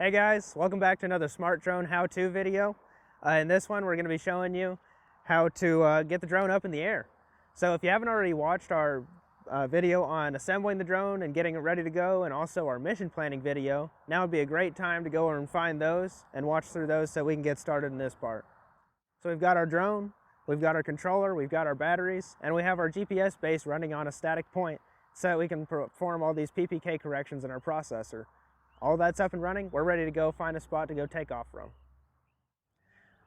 Hey guys, welcome back to another SmartDrone how-to video. In this one, we're going to be showing you how to get the drone up in the air. So if you haven't already watched our video on assembling the drone and getting it ready to go, and also our mission planning video, now would be a great time to go and find those and watch through those so we can get started in this part. So we've got our drone, we've got our controller, we've got our batteries, and we have our GPS base running on a static point so that we can perform all these PPK corrections in our processor. All that's up and running, we're ready to go find a spot to go take off from.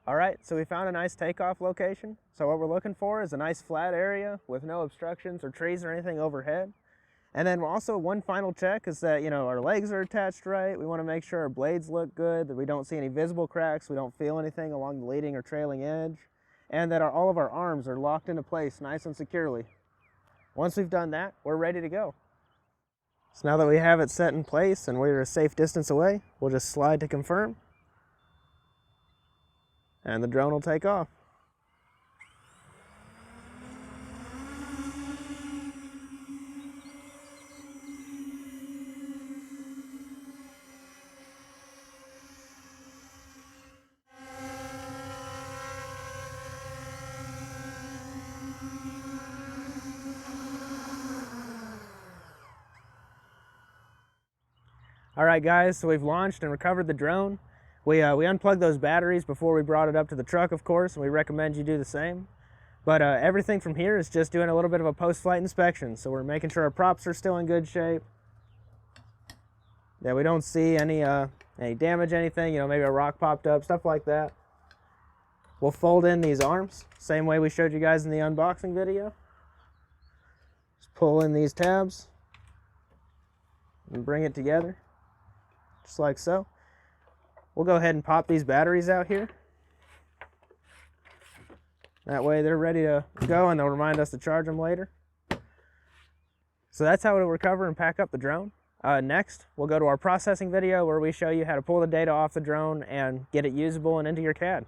All right, so we found a nice takeoff location. So what we're looking for is a nice flat area with no obstructions or trees or anything overhead. And then also one final check is that, our legs are attached right. We want to make sure our blades look good, that we don't see any visible cracks, we don't feel anything along the leading or trailing edge, and that all of our arms are locked into place nice and securely. Once we've done that, we're ready to go. So now that we have it set in place and we're a safe distance away, we'll just slide to confirm, and the drone will take off. All right guys, so we've launched and recovered the drone. We unplugged those batteries before we brought it up to the truck, of course, and we recommend you do the same. But everything from here is just doing a little bit of a post-flight inspection. So we're making sure our props are still in good shape, that we don't see any damage, anything, maybe a rock popped up, stuff like that. We'll fold in these arms, same way we showed you guys in the unboxing video. Just pull in these tabs and bring it together, just like so. We'll go ahead and pop these batteries out here. That way they're ready to go and they'll remind us to charge them later. So that's how we'll recover and pack up the drone. Next, we'll go to our processing video where we show you how to pull the data off the drone and get it usable and into your CAD.